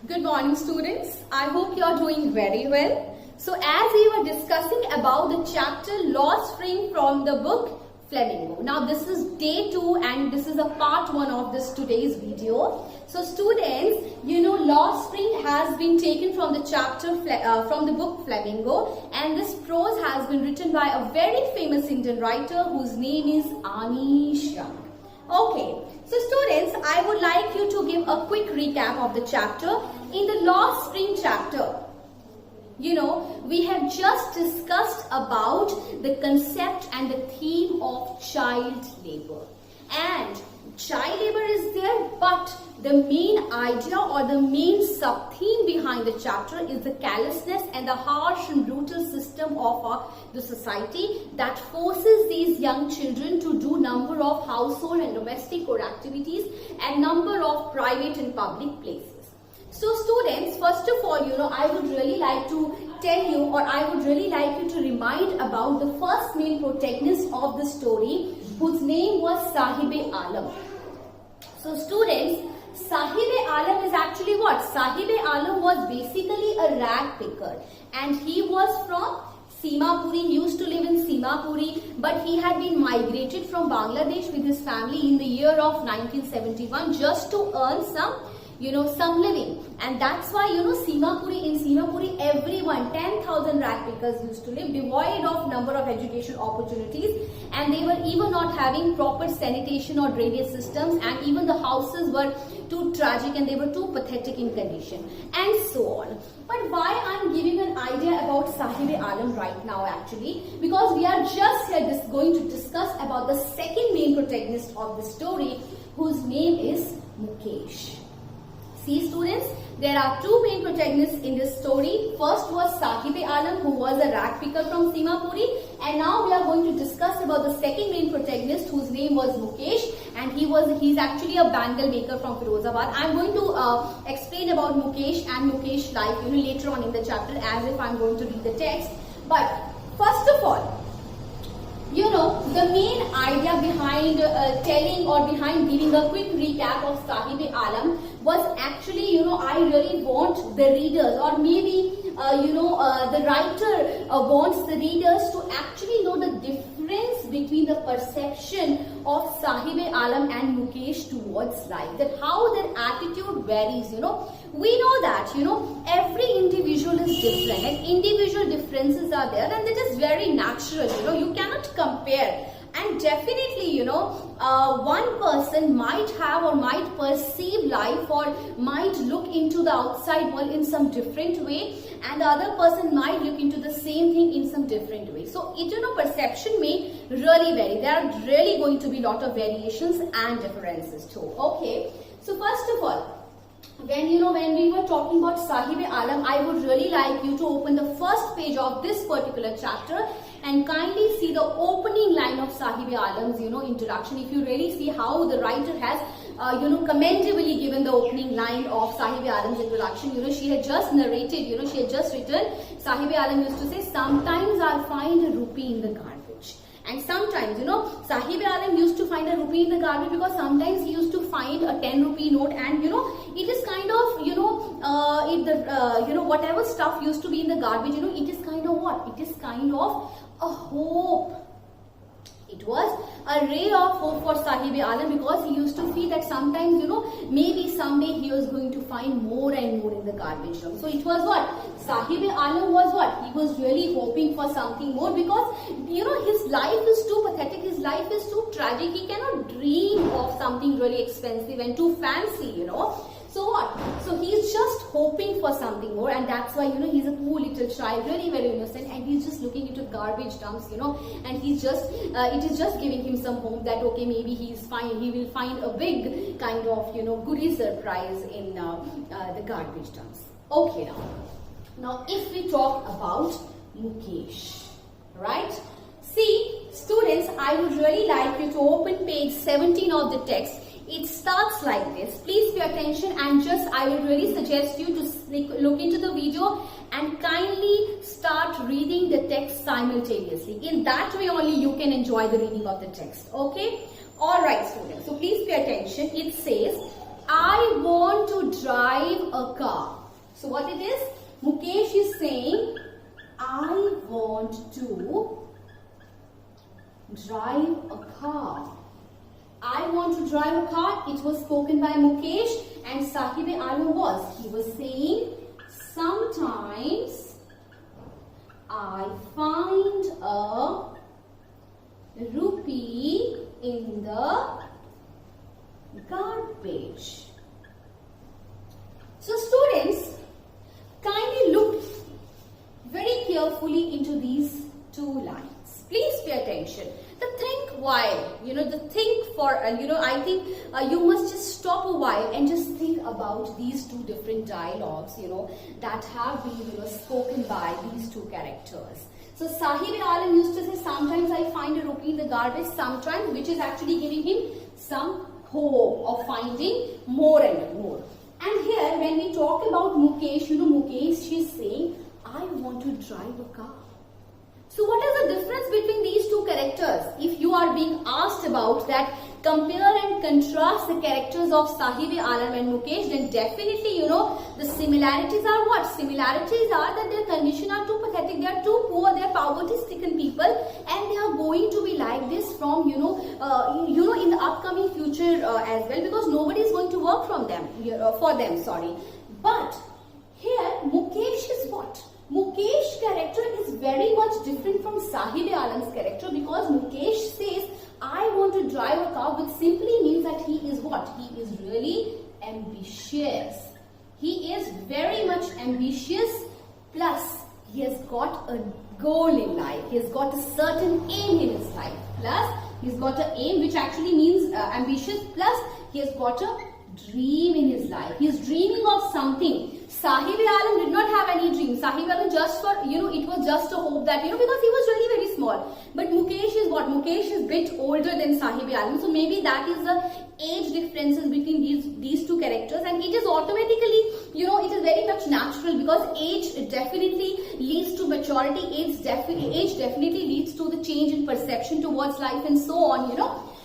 Good morning, students. I hope you are doing very well. So as we were discussing about the chapter Lost Spring from the book Flamingo. Now this is day 2 and this is a part 1 of this today's video. So students, you know Lost Spring has been taken from the chapter from the book Flamingo, and this prose has been written by a very famous Indian writer whose name is Anish Young. Okay, so students, I would like you to give a quick recap of the chapter. In the Lost Spring chapter, you know, we have just discussed about the concept and the theme of child labor. And child labor is there, but the main idea or the main sub-theme behind the chapter is the callousness and the harsh and brutal system of the society that forces these young children to do number of household and domestic core activities and number of private and public places. So students, first of all, you know, I would really like to tell you, or I would really like you to remind about the first main protagonist of the story, whose name was Sahib-e-Alam. So students, Sahib-e-Alam is actually what? Sahib-e-Alam was basically a rag picker, and he was from Simapuri. He used to live in Simapuri, but he had been migrated from Bangladesh with his family in the year of 1971 just to earn some living. And that's why, in Simapuri, everyone, 10,000 rag pickers used to live, devoid of number of education opportunities, and they were even not having proper sanitation or drainage systems, and even the houses were too tragic and they were too pathetic in condition, and so on. But why I'm giving an idea about Sahib-e-Alam right now actually, because we are just here going to discuss about the second main protagonist of the story, whose name is Mukesh. See students, there are two main protagonists in this story. First was Sahib-e-Alam, who was a rag picker from Simapuri, and now we are going to discuss about the second main protagonist, whose name was Mukesh, and he's actually a bangle maker from Firozabad. I'm going to explain about Mukesh and Mukesh life later on in the chapter, as if I'm going to read the text. But first of all, the main idea behind telling or behind giving a quick recap of Sahib-e-Alam was actually, I really want the readers, or maybe, the writer wants the readers to actually know the difference between the perception of Sahib-e-Alam and Mukesh towards life, that how their attitude varies, We know that, every individual is different and individual differences are there, and that is very natural, you cannot compare. And definitely, one person might have or might perceive life or might look into the outside world in some different way, and the other person might look into the same thing in some different way. So, perception may really vary. There are really going to be a lot of variations and differences too. Okay. So, first of all, when we were talking about Sahib-e-Alam, I would really like you to open the first page of this particular chapter and kindly see the opening line of Sahib-e-Alam's introduction. If you really see how the writer has commendably given the opening line of Sahib-e-Alam's introduction. She had just narrated, she had just written, Sahib-e-Alam used to say, sometimes I'll find a rupee in the garbage. And sometimes, Sahib-e-Alam used to find a rupee in the garbage because sometimes he used to find a 10 rupee note, and it is kind of, whatever stuff used to be in the garbage, it is kind of what? It is kind of a hope. It was a ray of hope for Sahib-e-Alam, because he used to feel that sometimes, maybe someday he was going to find more and more in the garbage dump. So it was what? Sahib-e-Alam was what? He was really hoping for something more, because, his life is too pathetic, his life is too tragic. He cannot dream of something really expensive and too fancy, So what? So he's just hoping for something more, and that's why, he's a poor little child, really very innocent, and he's just looking into garbage dumps, and he's just, it is just giving him some hope that, okay, maybe he will find a big kind of, goodie surprise in the garbage dumps. Okay, now if we talk about Mukesh, right? See, students, I would really like you to open page 17 of the text. It starts like this. Please pay attention, and I will really suggest you to look into the video and kindly start reading the text simultaneously. In that way only you can enjoy the reading of the text. Okay? Alright students, so please pay attention. It says, I want to drive a car. So what it is? Mukesh is saying, I want to drive a car. I want to drive a car. It was spoken by Mukesh, and Sahib-e-Alam he was saying, sometimes I find a rupee in the garbage. So students, kindly look very carefully into these two lines. Please pay attention. The think while, the think for, I think you must just stop a while and just think about these two different dialogues, that have been, spoken by these two characters. So Sahib-e-Alam used to say, sometimes I find a rupee in the garbage, sometimes, which is actually giving him some hope of finding more and more. And here, when we talk about Mukesh, Mukesh is saying, I want to drive a car. So what is the difference between these two characters? If you are being asked about that, compare and contrast the characters of Sahib-e-Alam and Mukesh, then definitely, the similarities are what? Similarities are that their condition are too pathetic, they are too poor, they are poverty-stricken people, and they are going to be like this from, in the upcoming future as well, because nobody is going to work for them. But here, Mukesh is what? Mukesh's character is very much different from Sahib-e-Alam's character, because Mukesh says, I want to drive a car, which simply means that he is what? He is really ambitious. He is very much ambitious, plus he has got a goal in life. He has got a certain aim in his life. Plus, he's got an aim, which actually means ambitious, plus he has got a dream in his life. He is dreaming of something. Sahib-e-Alam did not have any dream. Sahib-e-Alam just for, it was just a hope that, because he was really very small. But Mukesh is what? Mukesh is a bit older than Sahib-e-Alam. So maybe that is the age differences between these two characters. And it is automatically, it is very much natural, because age definitely leads to maturity. Age definitely leads to the change in perception towards life and so on,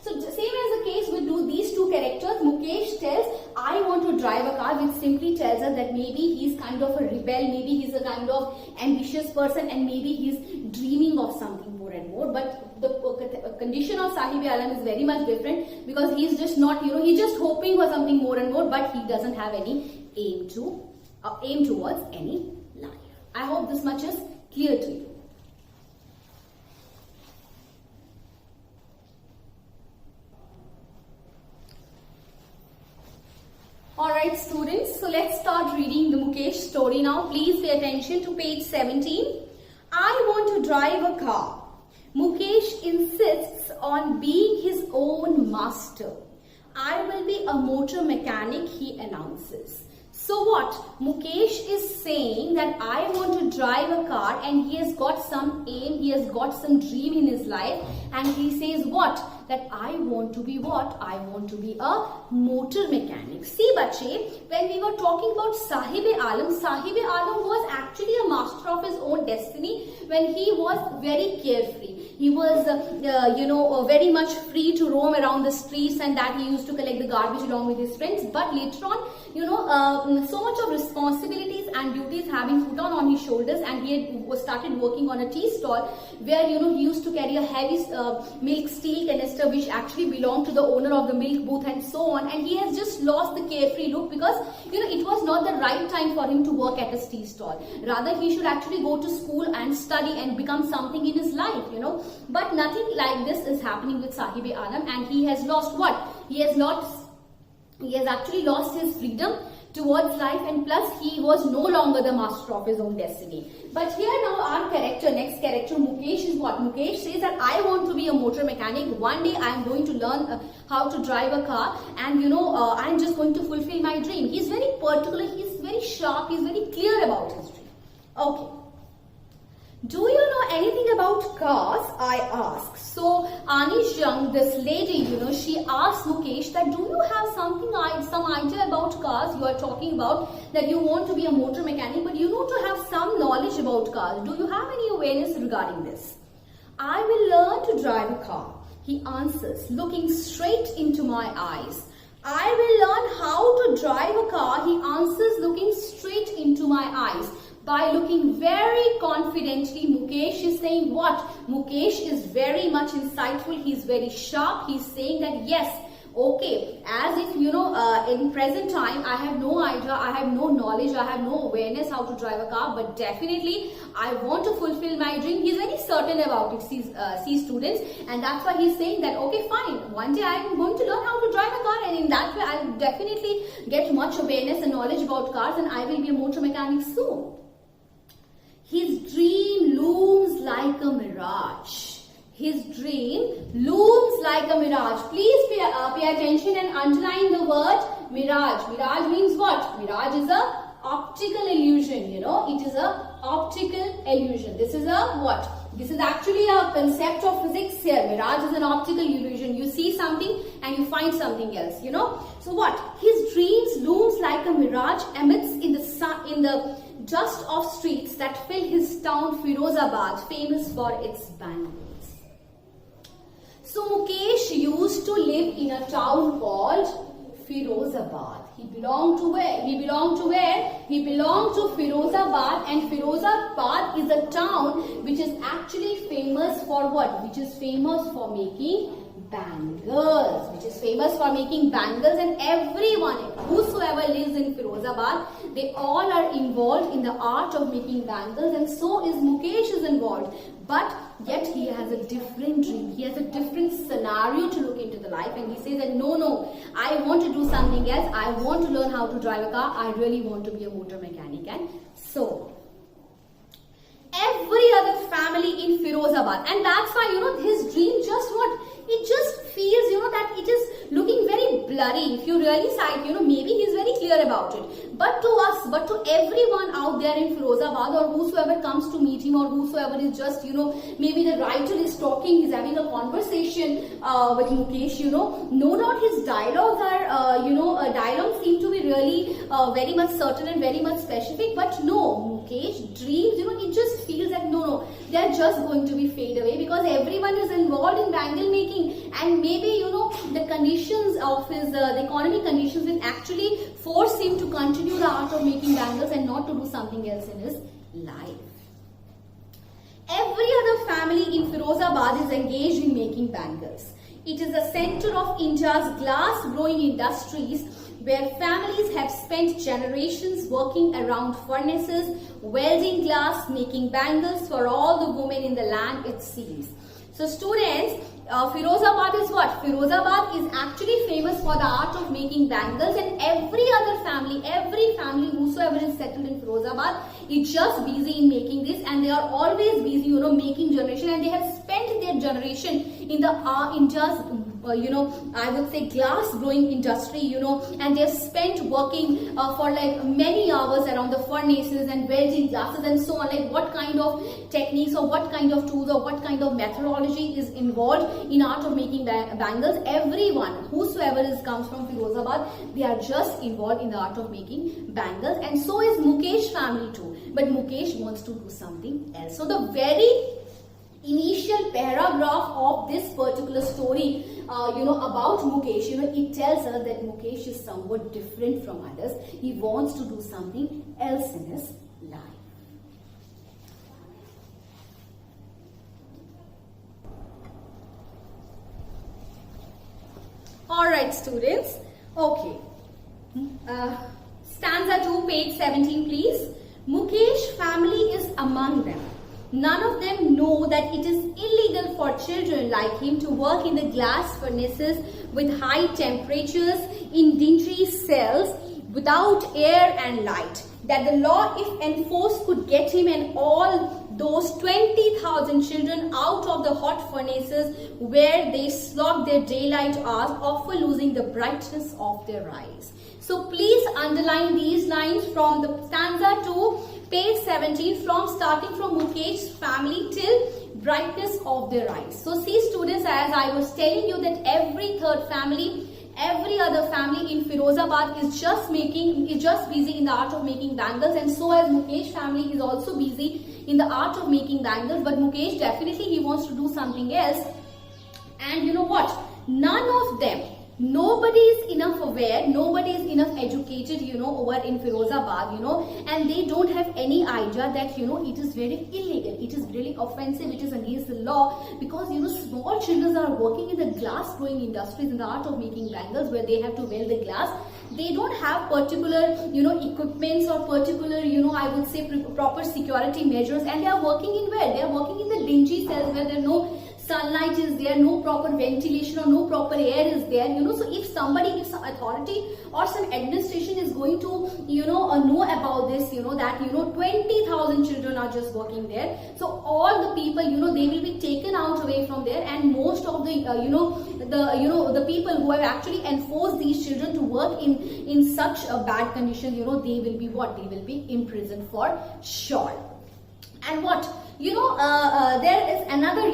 So same as the case with these two characters, Mukesh tells, I want to drive a car, which simply tells us that maybe he's kind of a rebel, maybe he's a kind of ambitious person, and maybe he's dreaming of something more and more. But the condition of Sahib-e-Alam is very much different, because he's just not, he's just hoping for something more and more, but he doesn't have any aim towards any life. I hope this much is clear to you. Alright students, so let's start reading the Mukesh story now. Please pay attention to page 17. I want to drive a car. Mukesh insists on being his own master. I will be a motor mechanic, he announces. So what? Mukesh is saying that I want to drive a car, and he has got some aim, he has got some dream in his life, and he says what? That I want to be what? I want to be a motor mechanic. See bache, when we were talking about Sahib-e-Alam, Sahib-e-Alam was actually a master of his own destiny when he was very carefree. He was, very much free to roam around the streets, and that he used to collect the garbage along with his friends. But later on, so much of responsibilities and duties having put on his shoulders, and he had started working on a tea stall where, he used to carry a heavy milk steel canister which actually belonged to the owner of the milk booth and so on. And he has just lost the carefree look, because, it was not the right time for him to work at a tea stall. Rather, he should actually go to school and study and become something in his life, But nothing like this is happening with Sahib-e-Alam, and he has lost what? He has actually lost his freedom towards life, and plus he was no longer the master of his own destiny. But here now our next character, Mukesh is what? Mukesh says that I want to be a motor mechanic. One day I am going to learn how to drive a car, and I am just going to fulfill my dream. He's very particular, he's very sharp, he's very clear about his dream. Okay. Do you know anything about cars? I ask. So Anish Young, this lady, she asked Mukesh that, do you have some idea about cars? You are talking about that you want to be a motor mechanic, but you know to have some knowledge about cars. Do you have any awareness regarding this? I will learn to drive a car, he answers, looking straight into my eyes. I will learn how by looking very confidently. Mukesh is saying what? Mukesh is very much insightful. He's very sharp. He's saying that yes, okay, as if in present time I have no idea, I have no knowledge, I have no awareness how to drive a car, but definitely I want to fulfill my dream. He's very certain about it, see students, and that's why he's saying that okay, fine, one day I am going to learn how to drive a car, and in that way I'll definitely get much awareness and knowledge about cars, and I will be a motor mechanic soon. His dream looms like a mirage. His dream looms like a mirage. Please pay attention and underline the word mirage. Mirage means what? Mirage is a optical illusion. It is a optical illusion. This is a what? This is actually a concept of physics here. Mirage is an optical illusion. You see something and you find something else. So what? His dreams looms like a mirage amidst in the sun, in the dust of streets that fill his town Firozabad, famous for its bangles. So Mukesh used to live in a town called Firozabad. He belonged to where? He belonged to Firozabad, and Firozabad is a town which is actually famous for what? Which is famous for making bangles. And everyone, whosoever lives in Firozabad, they all are involved in the art of making bangles, and so is Mukesh is involved. But yet he has a different dream. He has a different scenario to look into the life, and he says that no, I want to do something else. I want to learn how to drive a car. I really want to be a motor mechanic. And so every other family in Firozabad, and that's why his dream just what? It just feels that it is looking very blurry. If you really sight, maybe he's very clear about it. But to us, but to everyone out there in Firozabad, or whosoever comes to meet him, or whosoever is just, maybe the writer is talking, he's having a conversation with Mukesh, no doubt his dialogues are, dialogues seem to be really very much certain and very much specific. But no, Mukesh dreams, it just feels that no, they're just going to be fade away, because everyone is involved in bangle making, and maybe the conditions of his the economic conditions will actually force him to continue the art of making bangles and not to do something else in his life. Every other family in Firozabad is engaged in making bangles. It is the center of India's glass blowing industries, where families have spent generations working around furnaces, welding glass, making bangles for all the women in the land, it seems. So students, Firozabad is what? Firozabad is actually famous for the art of making bangles, and every family whosoever is settled in Firozabad is just busy in making this, and they are always busy, making generation, and they have spent their generation in the I would say glass blowing industry, and they have spent working for like many hours around the furnaces and welding glasses and so on. Like what kind of techniques or what kind of tools or what kind of methodology is involved in art of making bangles. Everyone, whosoever comes from Firozabad, they are just involved in the art of making bangles, and so is Mukesh family too. But Mukesh wants to do something else. So the very initial paragraph of this particular story, about Mukesh, it tells us that Mukesh is somewhat different from others. He wants to do something else in his life. Alright students, okay. Stanza 2, page 17 please. Mukesh family is among them. None of them know that it is illegal for children like him to work in the glass furnaces with high temperatures in dingy cells without air and light. That the law, if enforced, could get him and all those 20,000 children out of the hot furnaces where they slog their daylight hours, often losing the brightness of their eyes. So please underline these lines from the stanza 2, page 17, starting from Mukesh's family till brightness of their eyes. So see students, as I was telling you that every third family, every other family in Firozabad is just busy in the art of making bangles, and so as Mukesh family is also busy in the art of making bangles. But Mukesh definitely he wants to do something else, and you know what? None of them Nobody is enough aware, nobody is enough educated, over in Firozabad, and they don't have any idea that, it is very illegal, it is really offensive, it is against the law, because, small children are working in the glass blowing industries, in the art of making bangles, where they have to weld the glass. They don't have particular, equipments or particular, I would say proper security measures, and they are working in where? They are working in the dingy cells where there are no sunlight is there, no proper ventilation or no proper air is there, so if somebody, if some authority or some administration is going to, know about this, that, 20,000 children are just working there. So all the people, they will be taken out away from there, and most of the, the people who have actually enforced these children to work in such a bad condition, they will be what? They will be imprisoned for sure. And what? There is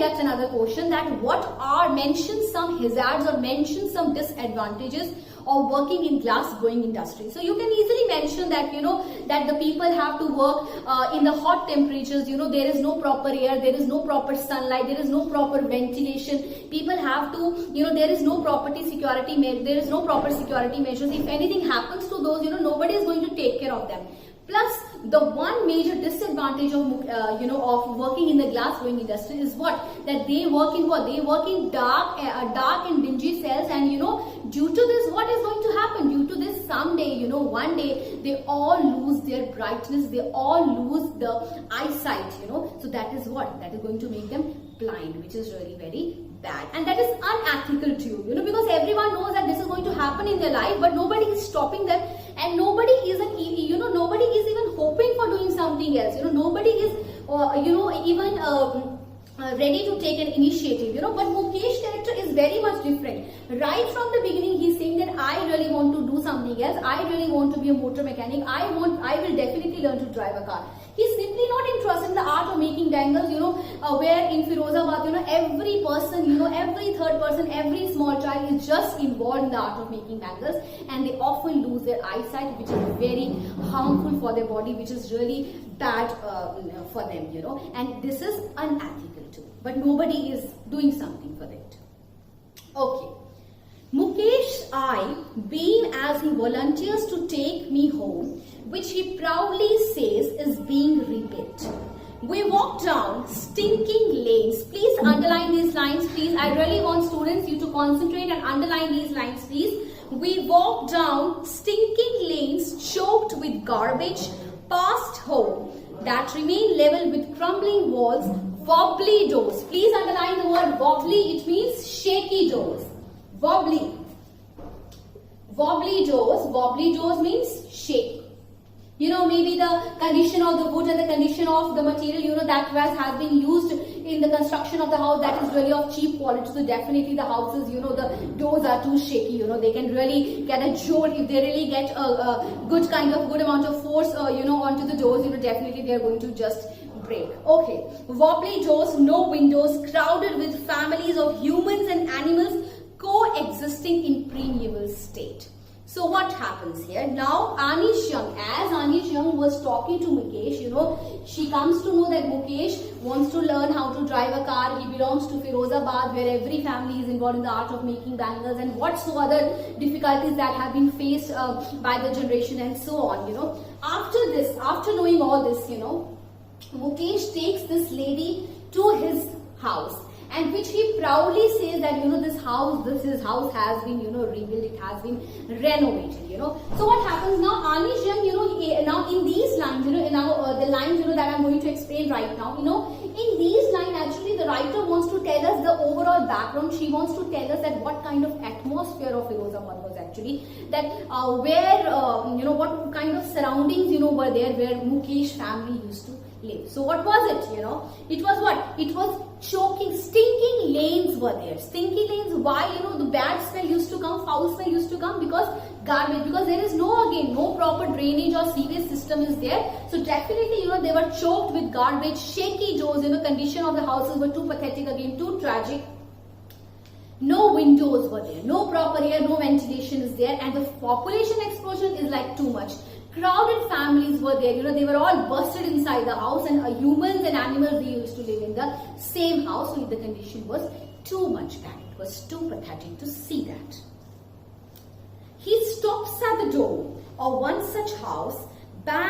yet another question, that what are mentioned some hazards or mention some disadvantages of working in glass blowing industry. So you can easily mention that, that the people have to work in the hot temperatures, there is no proper air, there is no proper sunlight, there is no proper ventilation. People have to, there is no proper security measures. If anything happens to those, nobody is going to take care of them. Plus, the one major disadvantage of of working in the glass blowing industry is what? That they work in what? They work in dark and dingy cells, and due to this, what is going to happen? Due to this, someday, one day, they all lose their brightness, they all lose the eyesight, So that is what? That is going to make them blind, which is really very bad, and that is unethical too, because everyone knows that this is going to happen in their life, but nobody is stopping them, and nobody is nobody is even hoping for doing something else. Nobody is even ready to take an initiative. But Mukesh's character is very much different. Right from the beginning, he's saying that I really want to do something else. I really want to be a motor mechanic. I will definitely learn to drive a car. He's simply not interested in the art of making bangles, where in Firozabad, every person, every third person, every small child is just involved in the art of making bangles, and they often lose their eyesight, which is very harmful for their body, which is really bad for them, and this is unethical too. But nobody is doing something for that. Okay. Mukesh's eye beam as he volunteers to take me home, which he proudly says is being rebuilt. We walk down stinking lanes. Please underline these lines, please. I really want students you to concentrate and underline these lines, please. We walk down stinking lanes choked with garbage, past home that remain level with crumbling walls, wobbly doors. Please underline the word wobbly. It means shaky doors. Wobbly. Wobbly doors. Wobbly doors means shaky. Maybe the condition of the wood and the condition of the material, that has been used in the construction of the house, that is really of cheap quality. So definitely the houses, the doors are too shaky, they can really get a jolt. If they really get a good amount of force, onto the doors, definitely they are going to just break. Okay, wobbly doors, no windows, crowded with families of humans and animals coexisting in primeval state. So what happens here? Now Anish Young, as Anish Young was talking to Mukesh, she comes to know that Mukesh wants to learn how to drive a car. He belongs to Firozabad, where every family is involved in the art of making bangles, and whatsoever difficulties that have been faced by the generation and so on. After knowing all this, Mukesh takes this lady to his house, and which he proudly says that his house has been rebuilt, it has been renovated. So what happens now? Anish Young, now in these lines, the lines that I'm going to explain right now, in these lines actually the writer wants to tell us the overall background. She wants to tell us that what kind of atmosphere of Firozabad was actually, that what kind of surroundings were there where Mukesh family used to live. So what was it? It was what? It was choking, stinking lanes were there. Stinky lanes, why? The bad smell used to come, foul smell used to come because garbage, because there is no proper drainage or sewage system is there. So definitely, they were choked with garbage, shaky doors, condition of the houses were too pathetic again, too tragic. No windows were there, no proper air, no ventilation is there, and the population explosion is like too much. Crowded families were there, they were all busted inside the house, and humans and animals, they used to live in the same house. So the condition was too much bad. It was too pathetic to see that. He stops at the door of one such house, bangs